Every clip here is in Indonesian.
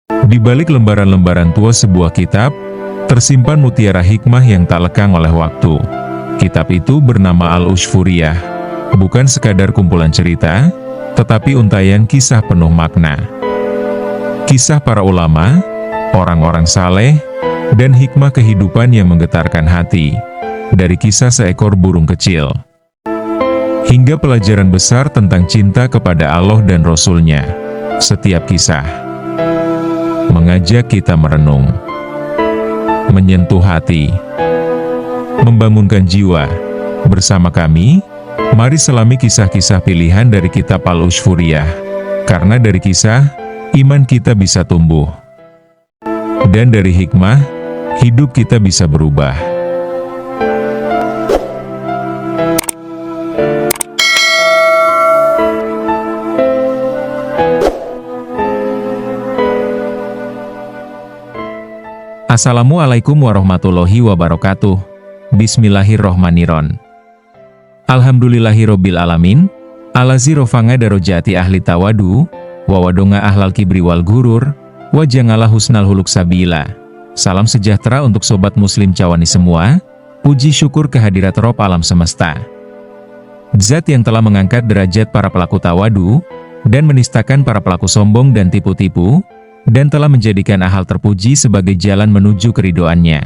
Di balik lembaran-lembaran tua sebuah kitab, tersimpan mutiara hikmah yang tak lekang oleh waktu. Kitab itu bernama Al-Ushfuriyah, bukan sekadar kumpulan cerita, tetapi untaian kisah penuh makna. Kisah para ulama, orang-orang saleh, dan hikmah kehidupan yang menggetarkan hati. Dari kisah seekor burung kecil, hingga pelajaran besar tentang cinta kepada Allah dan Rasul-Nya. Setiap kisah mengajak kita merenung, menyentuh hati, membangunkan jiwa. Bersama kami, mari selami kisah-kisah pilihan dari kitab Al-Ushfuriyah. Karena dari kisah, iman kita bisa tumbuh. Dan dari hikmah, hidup kita bisa berubah. Assalamualaikum warahmatullahi wabarakatuh. Bismillahirrohmanirrohim. Alhamdulillahirobbil alamin. Alazi rofanga darojati ahli tawadu, wawadonga ahlal kibri wal gurur, wajangala husnal huluk sabila. Salam sejahtera untuk sobat muslim cawani semua. Puji syukur kehadirat Rob alam semesta, Zat yang telah mengangkat derajat para pelaku tawadu, dan menistakan para pelaku sombong dan tipu-tipu, dan telah menjadikan ahal terpuji sebagai jalan menuju keridoannya.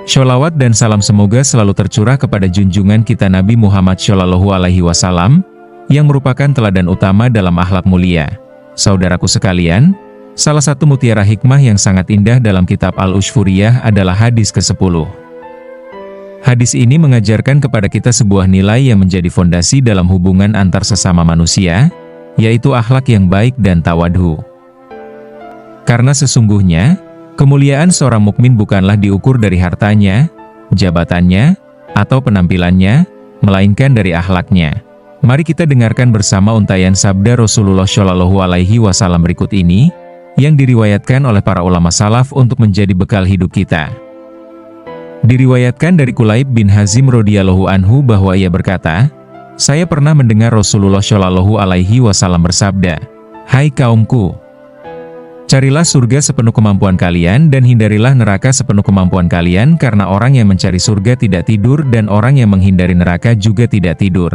Sholawat dan salam semoga selalu tercurah kepada junjungan kita Nabi Muhammad Shallallahu Alaihi Wasallam, yang merupakan teladan utama dalam akhlak mulia. Saudaraku sekalian, salah satu mutiara hikmah yang sangat indah dalam kitab Al-Ushfuriyah adalah hadis ke-10. Hadis ini mengajarkan kepada kita sebuah nilai yang menjadi fondasi dalam hubungan antar sesama manusia, yaitu akhlak yang baik dan tawadhu. Karena sesungguhnya, kemuliaan seorang mukmin bukanlah diukur dari hartanya, jabatannya, atau penampilannya, melainkan dari akhlaknya. Mari kita dengarkan bersama untaian sabda Rasulullah Shallallahu Alaihi Wasallam berikut ini, yang diriwayatkan oleh para ulama salaf untuk menjadi bekal hidup kita. Diriwayatkan dari Kulaib bin Hazim radhiyallahu anhu bahwa ia berkata, saya pernah mendengar Rasulullah Shallallahu Alaihi Wasallam bersabda, "Hai kaumku, carilah surga sepenuh kemampuan kalian dan hindarilah neraka sepenuh kemampuan kalian, karena orang yang mencari surga tidak tidur dan orang yang menghindari neraka juga tidak tidur.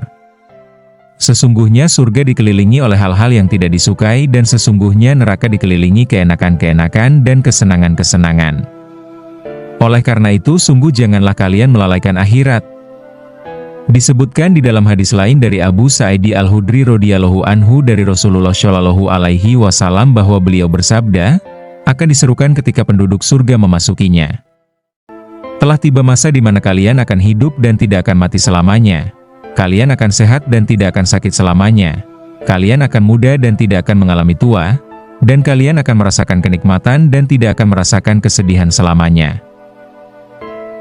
Sesungguhnya surga dikelilingi oleh hal-hal yang tidak disukai dan sesungguhnya neraka dikelilingi keenakan-keenakan dan kesenangan-kesenangan. Oleh karena itu sungguh janganlah kalian melalaikan akhirat." Disebutkan di dalam hadis lain dari Abu Sa'id Al-Khudri radhiyallahu anhu dari Rasulullah Shallallahu Alaihi Wasallam bahwa beliau bersabda, akan diserukan ketika penduduk surga memasukinya. Telah tiba masa di mana kalian akan hidup dan tidak akan mati selamanya. Kalian akan sehat dan tidak akan sakit selamanya. Kalian akan muda dan tidak akan mengalami tua. Dan kalian akan merasakan kenikmatan dan tidak akan merasakan kesedihan selamanya.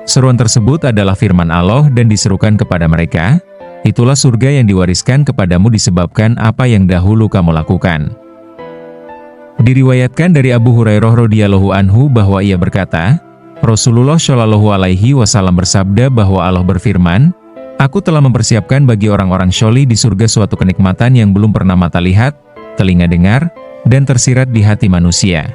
Seruan tersebut adalah firman Allah dan diserukan kepada mereka, itulah surga yang diwariskan kepadamu disebabkan apa yang dahulu kamu lakukan. Diriwayatkan dari Abu Hurairah radhiyallahu anhu bahwa ia berkata, Rasulullah Shallallahu Alaihi Wasallam bersabda bahwa Allah berfirman, aku telah mempersiapkan bagi orang-orang syoli di surga suatu kenikmatan yang belum pernah mata lihat, telinga dengar, dan tersirat di hati manusia.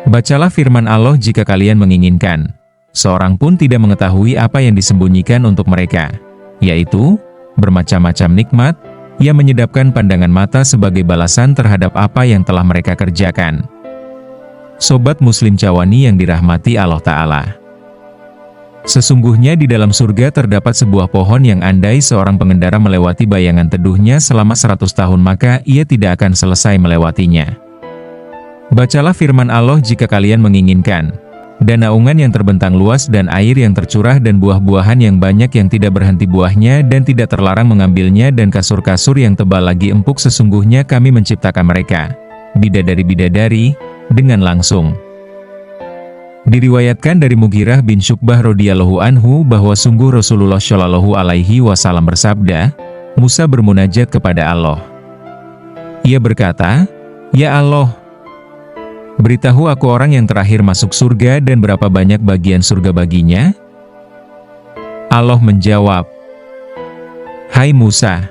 Bacalah firman Allah jika kalian menginginkan. Seorang pun tidak mengetahui apa yang disembunyikan untuk mereka, yaitu bermacam-macam nikmat yang menyedapkan pandangan mata sebagai balasan terhadap apa yang telah mereka kerjakan. Sobat Muslim Cawani yang dirahmati Allah Ta'ala, sesungguhnya di dalam surga terdapat sebuah pohon yang andai seorang pengendara melewati bayangan teduhnya selama 100 tahun maka ia tidak akan selesai melewatinya. Bacalah firman Allah jika kalian menginginkan. Dan naungan yang terbentang luas dan air yang tercurah dan buah-buahan yang banyak yang tidak berhenti buahnya dan tidak terlarang mengambilnya dan kasur-kasur yang tebal lagi empuk sesungguhnya kami menciptakan mereka, bidadari-bidadari, dengan langsung. Diriwayatkan dari Mughirah bin Syu'bah radhiyallahu anhu bahwa sungguh Rasulullah Shallallahu Alaihi Wasallam bersabda, Musa bermunajat kepada Allah. Ia berkata, "Ya Allah, beritahu aku orang yang terakhir masuk surga dan berapa banyak bagian surga baginya?" Allah menjawab, "Hai Musa,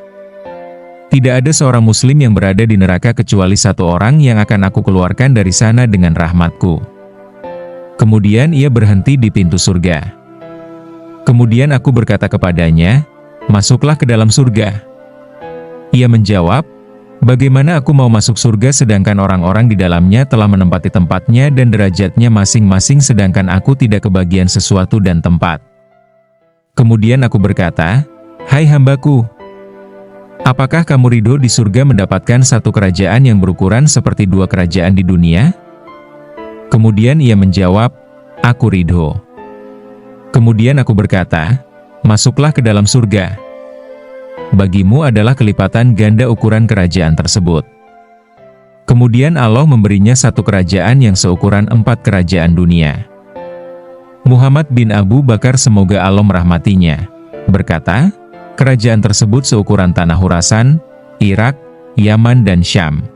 Tidak ada seorang muslim yang berada di neraka kecuali satu orang yang akan aku keluarkan dari sana dengan rahmatku. Kemudian ia berhenti di pintu surga. Kemudian aku berkata kepadanya, masuklah ke dalam surga. Ia menjawab, bagaimana aku mau masuk surga sedangkan orang-orang di dalamnya telah menempati tempatnya dan derajatnya masing-masing sedangkan aku tidak kebagian sesuatu dan tempat. Kemudian aku berkata, hai hambaku, apakah kamu ridho di surga mendapatkan satu kerajaan yang berukuran seperti 2 kerajaan di dunia? Kemudian ia menjawab, aku ridho. Kemudian aku berkata, masuklah ke dalam surga. Bagimu adalah kelipatan ganda ukuran kerajaan tersebut. Kemudian Allah memberinya satu kerajaan yang seukuran 4 kerajaan dunia. Muhammad bin Abu Bakar semoga Allah merahmatinya, berkata, kerajaan tersebut seukuran tanah Khurasan, Irak, Yaman dan Syam.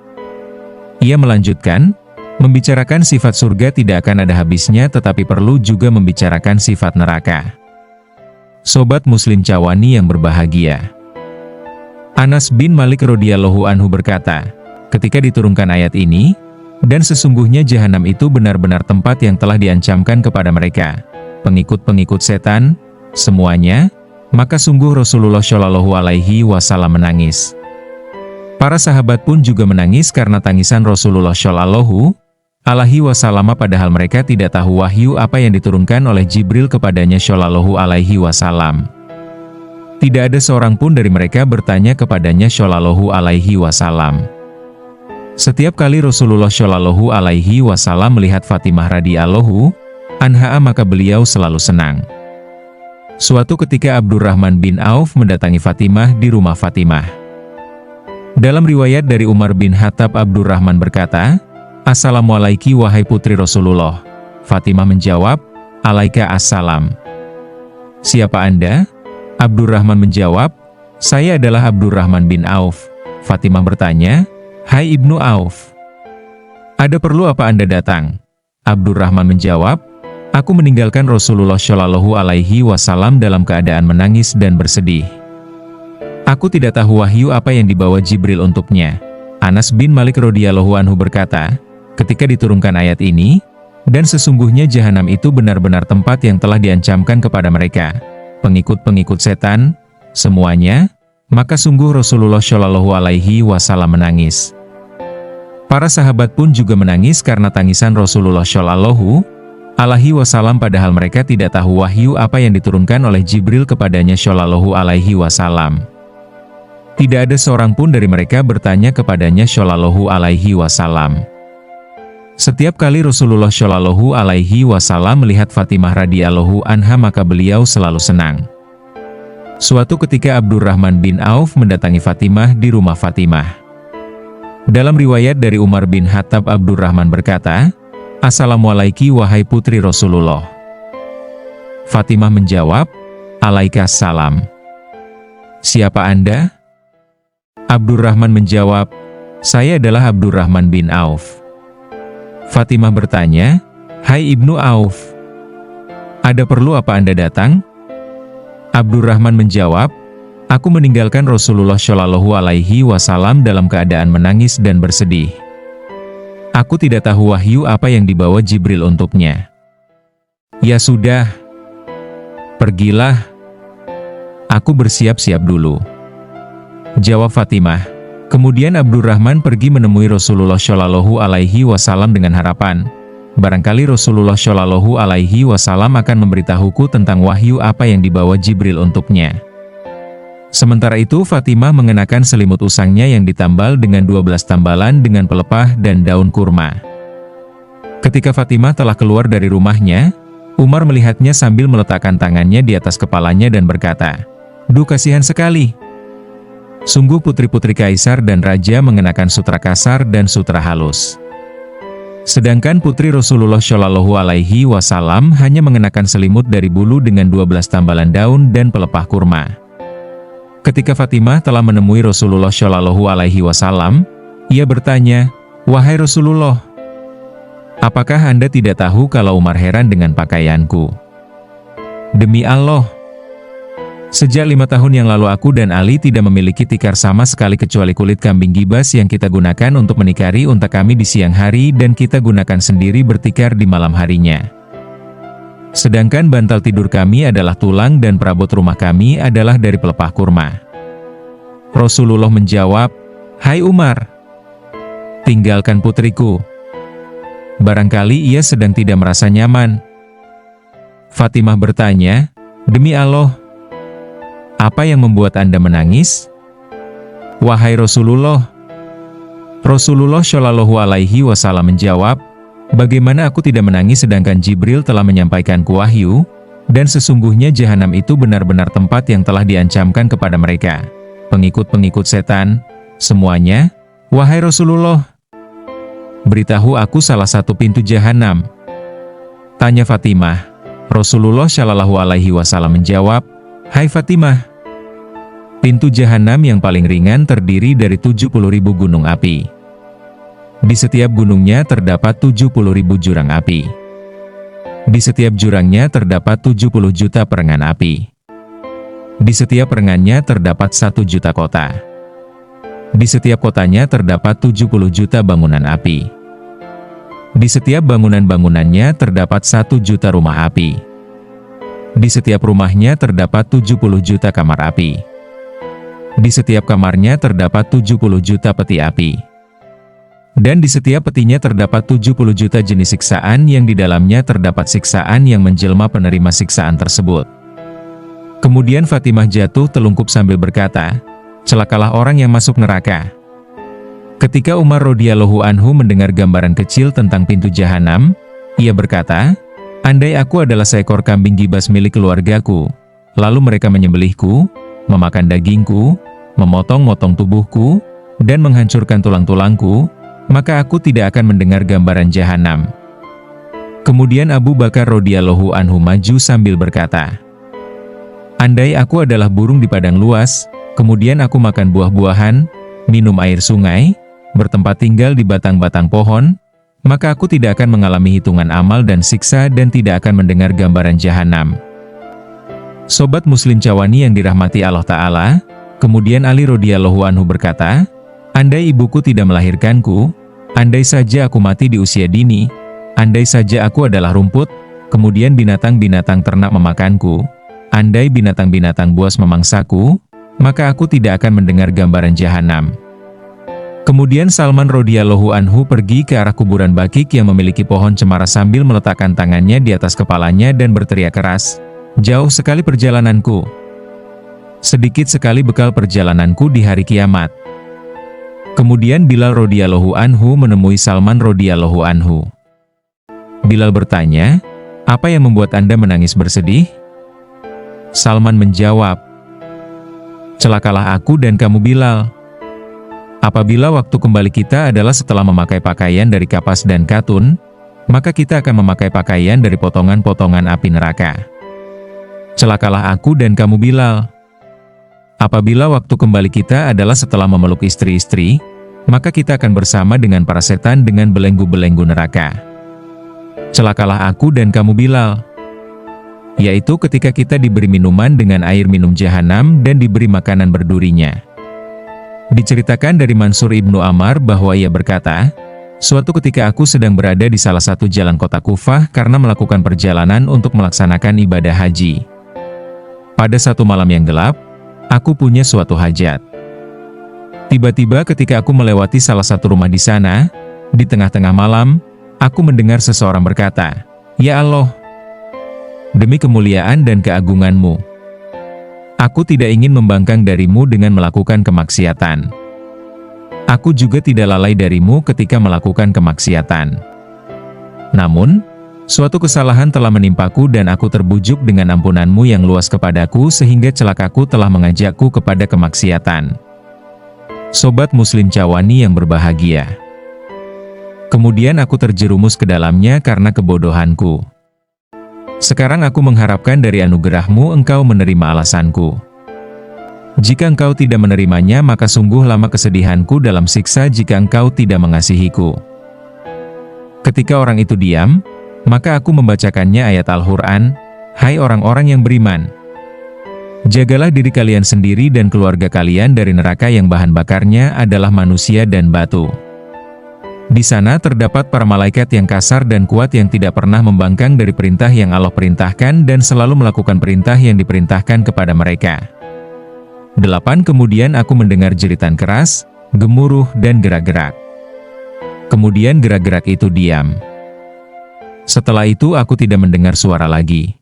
Ia melanjutkan, membicarakan sifat surga tidak akan ada habisnya tetapi perlu juga membicarakan sifat neraka. Sobat Muslim Cawani yang berbahagia. Anas bin Malik radhiyallahu anhu berkata, ketika diturunkan ayat ini, dan sesungguhnya jahanam itu benar-benar tempat yang telah diancamkan kepada mereka, pengikut-pengikut setan, semuanya, maka sungguh Rasulullah Shallallahu Alaihi Wasallam menangis. Para sahabat pun juga menangis karena tangisan Rasulullah Shallallahu Alaihi Wasallam padahal mereka tidak tahu wahyu apa yang diturunkan oleh Jibril kepadanya Shallallahu Alaihi Wasallam. Tidak ada seorang pun dari mereka bertanya kepadanya Shallallahu Alaihi Wasallam. Setiap kali Rasulullah Shallallahu Alaihi Wasallam melihat Fatimah radhiyallahu anha maka beliau selalu senang. Suatu ketika Abdurrahman bin Auf mendatangi Fatimah di rumah Fatimah. Dalam riwayat dari Umar bin Khattab Abdurrahman berkata, Assalamualaikum wahai putri Rasulullah. Fatimah menjawab, Alaika assalam. Siapa Anda? Abdurrahman menjawab, saya adalah Abdurrahman bin Auf. Fatimah bertanya, hai Ibnu Auf, ada perlu apa Anda datang? Abdurrahman menjawab, aku meninggalkan Rasulullah Shallallahu Alaihi Wasallam dalam keadaan menangis dan bersedih. Aku tidak tahu wahyu apa yang dibawa Jibril untuknya. Anas bin Malik radhiyallahu anhu berkata, ketika diturunkan ayat ini, dan sesungguhnya jahanam itu benar-benar tempat yang telah diancamkan kepada mereka, pengikut-pengikut setan, semuanya, maka sungguh Rasulullah Shallallahu Alaihi Wasallam menangis. Para sahabat pun juga menangis karena tangisan Rasulullah Shallallahu Alaihi Wasallam padahal mereka tidak tahu wahyu apa yang diturunkan oleh Jibril kepadanya Shallallahu Alaihi Wasallam. Tidak ada seorang pun dari mereka bertanya kepadanya Shallallahu Alaihi Wasallam. Setiap kali Rasulullah Shallallahu Alaihi Wasallam melihat Fatimah radhiyallahu anha maka beliau selalu senang. Suatu ketika Abdurrahman bin Auf mendatangi Fatimah di rumah Fatimah. Dalam riwayat dari Umar bin Khattab Abdurrahman berkata, Assalamualaikum wahai putri Rasulullah. Fatimah menjawab, Alaikassalam. Siapa Anda? Abdurrahman menjawab, saya adalah Abdurrahman bin Auf. Fatimah bertanya, hai Ibnu Auf, ada perlu apa Anda datang? Abdurrahman menjawab, aku meninggalkan Rasulullah Shallallahu Alaihi Wasallam dalam keadaan menangis dan bersedih. Aku tidak tahu wahyu apa yang dibawa Jibril untuknya. Ya sudah, pergilah. Aku bersiap-siap dulu. Jawab Fatimah. Kemudian Abdurrahman pergi menemui Rasulullah Shallallahu Alaihi Wasallam dengan harapan, barangkali Rasulullah Shallallahu Alaihi Wasallam akan memberitahuku tentang wahyu apa yang dibawa Jibril untuknya. Sementara itu Fatimah mengenakan selimut usangnya yang ditambal dengan 12 tambalan dengan pelepah dan daun kurma. Ketika Fatimah telah keluar dari rumahnya, Umar melihatnya sambil meletakkan tangannya di atas kepalanya dan berkata, duh kasihan sekali. Sungguh putri-putri kaisar dan raja mengenakan sutra kasar dan sutra halus. Sedangkan putri Rasulullah Shallallahu Alaihi Wasallam hanya mengenakan selimut dari bulu dengan 12 tambalan daun dan pelepah kurma. Ketika Fatimah telah menemui Rasulullah Shallallahu Alaihi Wasallam, ia bertanya, wahai Rasulullah, apakah Anda tidak tahu kalau Umar heran dengan pakaianku? Demi Allah, Sejak 5 tahun yang lalu aku dan Ali tidak memiliki tikar sama sekali kecuali kulit kambing gibas yang kita gunakan untuk menikari unta kami di siang hari dan kita gunakan sendiri bertikar di malam harinya. Sedangkan bantal tidur kami adalah tulang dan perabot rumah kami adalah dari pelepah kurma. Rasulullah menjawab, "Hai Umar, tinggalkan putriku. Barangkali ia sedang tidak merasa nyaman." Fatimah bertanya, "Demi Allah, apa yang membuat Anda menangis?" "Wahai Rasulullah." Rasulullah Shallallahu Alaihi Wasallam menjawab, "Bagaimana aku tidak menangis sedangkan Jibril telah menyampaikanku wahyu, dan sesungguhnya jahanam itu benar-benar tempat yang telah diancamkan kepada mereka, pengikut-pengikut setan, semuanya. Wahai Rasulullah, beritahu aku salah satu pintu jahanam." Tanya Fatimah. Rasulullah Shallallahu Alaihi Wasallam menjawab, "Hai Fatimah, pintu jahanam yang paling ringan terdiri dari 70.000 gunung api. Di setiap gunungnya terdapat 70.000 jurang api. Di setiap jurangnya terdapat 70 juta perengan api. Di setiap perengannya terdapat 1 juta kota. Di setiap kotanya terdapat 70 juta bangunan api. Di setiap bangunan-bangunannya terdapat 1 juta rumah api. Di setiap rumahnya terdapat 70 juta kamar api. Di setiap kamarnya terdapat 70 juta peti api. Dan di setiap petinya terdapat 70 juta jenis siksaan yang di dalamnya terdapat siksaan yang menjelma penerima siksaan tersebut." Kemudian Fatimah jatuh telungkup sambil berkata, "Celakalah orang yang masuk neraka." Ketika Umar radhiyallahu anhu mendengar gambaran kecil tentang pintu jahanam, ia berkata, "Andai aku adalah seekor kambing gibas milik keluargaku, lalu mereka menyembelihku, memakan dagingku, memotong-motong tubuhku, dan menghancurkan tulang-tulangku, maka aku tidak akan mendengar gambaran jahanam." Kemudian Abu Bakar radhiyallahu anhu maju sambil berkata, "Andai aku adalah burung di padang luas, kemudian aku makan buah-buahan, minum air sungai, bertempat tinggal di batang-batang pohon, maka aku tidak akan mengalami hitungan amal dan siksa dan tidak akan mendengar gambaran jahanam." Sobat Muslim Cawani yang dirahmati Allah Ta'ala, kemudian Ali radhiyallahu anhu berkata, "Andai ibuku tidak melahirkanku, andai saja aku mati di usia dini, andai saja aku adalah rumput, kemudian binatang-binatang ternak memakanku, andai binatang-binatang buas memangsaku, maka aku tidak akan mendengar gambaran jahanam." Kemudian Salman radhiyallahu anhu pergi ke arah kuburan Bakik yang memiliki pohon cemara sambil meletakkan tangannya di atas kepalanya dan berteriak keras, "Jauh sekali perjalananku. Sedikit sekali bekal perjalananku di hari kiamat." Kemudian Bilal radhiyallahu anhu menemui Salman radhiyallahu anhu. Bilal bertanya, "Apa yang membuat Anda menangis bersedih?" Salman menjawab, "Celakalah aku dan kamu Bilal. Apabila waktu kembali kita adalah setelah memakai pakaian dari kapas dan katun, maka kita akan memakai pakaian dari potongan-potongan api neraka. Celakalah aku dan kamu Bilal. Apabila waktu kembali kita adalah setelah memeluk istri-istri, maka kita akan bersama dengan para setan dengan belenggu-belenggu neraka. Celakalah aku dan kamu Bilal." Yaitu ketika kita diberi minuman dengan air minum jahanam dan diberi makanan berdurinya. Diceritakan dari Mansur ibnu Ammar bahwa ia berkata, "Suatu ketika aku sedang berada di salah satu jalan kota Kufah karena melakukan perjalanan untuk melaksanakan ibadah haji. Pada satu malam yang gelap, aku punya suatu hajat. Tiba-tiba ketika aku melewati salah satu rumah di sana, di tengah-tengah malam, aku mendengar seseorang berkata, 'Ya Allah, demi kemuliaan dan keagungan-Mu, aku tidak ingin membangkang darimu dengan melakukan kemaksiatan. Aku juga tidak lalai darimu ketika melakukan kemaksiatan. Namun, suatu kesalahan telah menimpaku dan aku terbujuk dengan ampunanmu yang luas kepadaku sehingga celakaku telah mengajakku kepada kemaksiatan.'" Sobat Muslim Cawani yang berbahagia. Kemudian aku terjerumus ke dalamnya karena kebodohanku. Sekarang aku mengharapkan dari anugerahmu engkau menerima alasanku. Jika engkau tidak menerimanya maka sungguh lama kesedihanku dalam siksa jika engkau tidak mengasihiku. Ketika orang itu diam, maka aku membacakannya ayat Al-Quran, "Hai orang-orang yang beriman, Jagalah diri kalian sendiri dan keluarga kalian dari neraka yang bahan bakarnya adalah manusia dan batu. Di sana terdapat para malaikat yang kasar dan kuat yang tidak pernah membangkang dari perintah yang Allah perintahkan dan selalu melakukan perintah yang diperintahkan kepada mereka. 8. Kemudian aku mendengar jeritan keras, gemuruh dan gerak-gerak. Kemudian gerak-gerak itu diam. Setelah itu aku tidak mendengar suara lagi.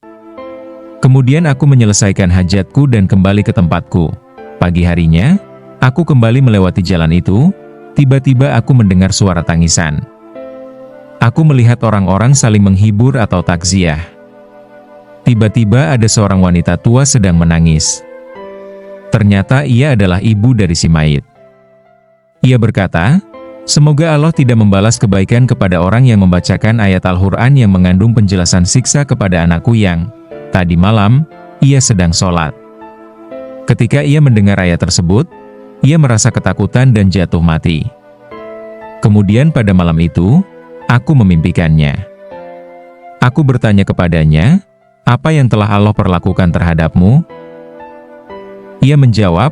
Kemudian aku menyelesaikan hajatku dan kembali ke tempatku. Pagi harinya, aku kembali melewati jalan itu, tiba-tiba aku mendengar suara tangisan. Aku melihat orang-orang saling menghibur atau takziah. Tiba-tiba ada seorang wanita tua sedang menangis. Ternyata ia adalah ibu dari si mayit. Ia berkata, "Semoga Allah tidak membalas kebaikan kepada orang yang membacakan ayat Al-Quran yang mengandung penjelasan siksa kepada anakku yang tadi malam, ia sedang sholat." Ketika ia mendengar ayat tersebut, ia merasa ketakutan dan jatuh mati. Kemudian pada malam itu, aku memimpikannya. Aku bertanya kepadanya, "Apa yang telah Allah perlakukan terhadapmu?" Ia menjawab,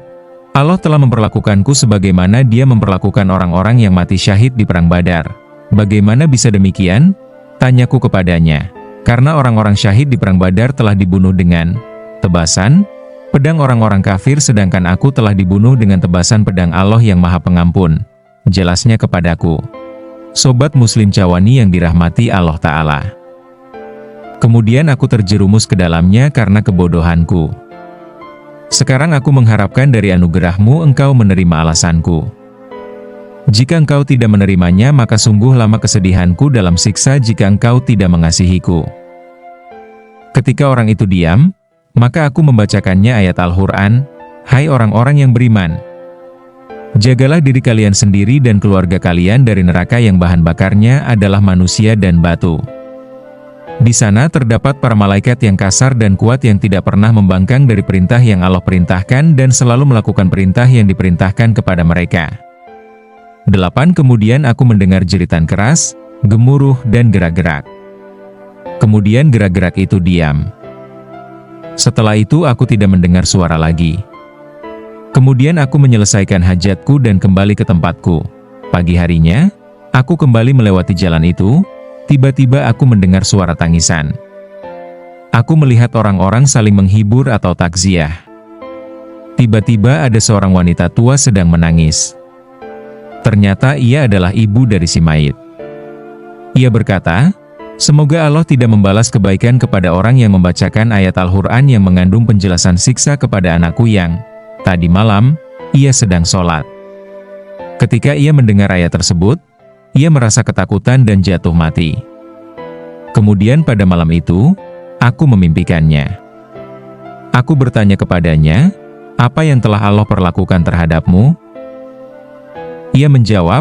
"Allah telah memperlakukanku sebagaimana Dia memperlakukan orang-orang yang mati syahid di Perang Badar." "Bagaimana bisa demikian?" tanyaku kepadanya. "Karena orang-orang syahid di Perang Badar telah dibunuh dengan tebasan pedang orang-orang kafir, sedangkan aku telah dibunuh dengan tebasan pedang Allah yang Maha Pengampun," jelasnya kepadaku. Sobat Muslim Cawani yang dirahmati Allah Ta'ala. Kemudian aku terjerumus ke dalamnya karena kebodohanku. Sekarang aku mengharapkan dari anugerahmu engkau menerima alasanku. Jika engkau tidak menerimanya, maka sungguh lama kesedihanku dalam siksa jika engkau tidak mengasihiku. Ketika orang itu diam, maka aku membacakannya ayat Al-Quran, "Hai orang-orang yang beriman, jagalah diri kalian sendiri dan keluarga kalian dari neraka yang bahan bakarnya adalah manusia dan batu. Di sana terdapat para malaikat yang kasar dan kuat yang tidak pernah membangkang dari perintah yang Allah perintahkan dan selalu melakukan perintah yang diperintahkan kepada mereka." 8. Kemudian aku mendengar jeritan keras, gemuruh dan gerak-gerak. Kemudian gerak-gerak itu diam. Setelah itu aku tidak mendengar suara lagi. Kemudian aku menyelesaikan hajatku dan kembali ke tempatku. Pagi harinya, aku kembali melewati jalan itu, tiba-tiba aku mendengar suara tangisan. Aku melihat orang-orang saling menghibur atau takziah. Tiba-tiba ada seorang wanita tua sedang menangis. Ternyata ia adalah ibu dari si mayit. Ia berkata, "Semoga Allah tidak membalas kebaikan kepada orang yang membacakan ayat Al-Quran yang mengandung penjelasan siksa kepada anakku yang tadi malam, ia sedang sholat." Ketika ia mendengar ayat tersebut, ia merasa ketakutan dan jatuh mati. Kemudian pada malam itu, aku memimpikannya. Aku bertanya kepadanya, "Apa yang telah Allah perlakukan terhadapmu?" Ia menjawab,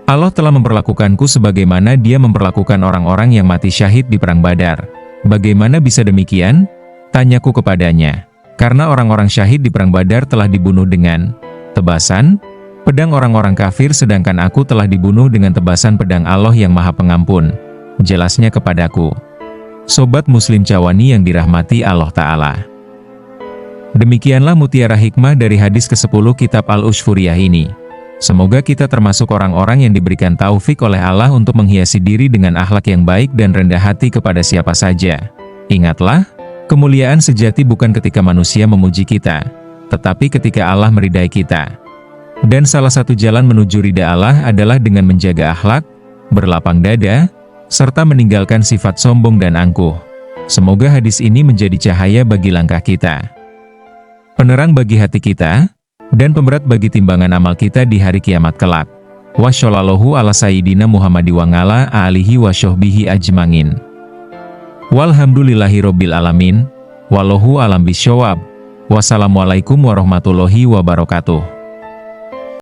"Allah telah memperlakukanku sebagaimana Dia memperlakukan orang-orang yang mati syahid di Perang Badar." "Bagaimana bisa demikian?" tanyaku kepadanya. "Karena orang-orang syahid di Perang Badar telah dibunuh dengan tebasan pedang orang-orang kafir, sedangkan aku telah dibunuh dengan tebasan pedang Allah yang Maha Pengampun," jelasnya kepadaku. Sobat Muslim Cawani yang dirahmati Allah Ta'ala. Demikianlah mutiara hikmah dari hadis ke-10 kitab Al-Ushfuriyah ini. Semoga kita termasuk orang-orang yang diberikan taufik oleh Allah untuk menghiasi diri dengan akhlak yang baik dan rendah hati kepada siapa saja. Ingatlah, kemuliaan sejati bukan ketika manusia memuji kita, tetapi ketika Allah meridai kita. Dan salah satu jalan menuju ridha Allah adalah dengan menjaga akhlak, berlapang dada, serta meninggalkan sifat sombong dan angkuh. Semoga hadis ini menjadi cahaya bagi langkah kita, penerang bagi hati kita, dan pemberat bagi timbangan amal kita di hari kiamat kelak. Wassallallahu ala sayyidina Muhammadi wa ala alihi wa sahbihi ajmangin. Walhamdulillahi robbil alamin. Wallahu alam bisyawab. Wassalamualaikum warahmatullahi wabarakatuh.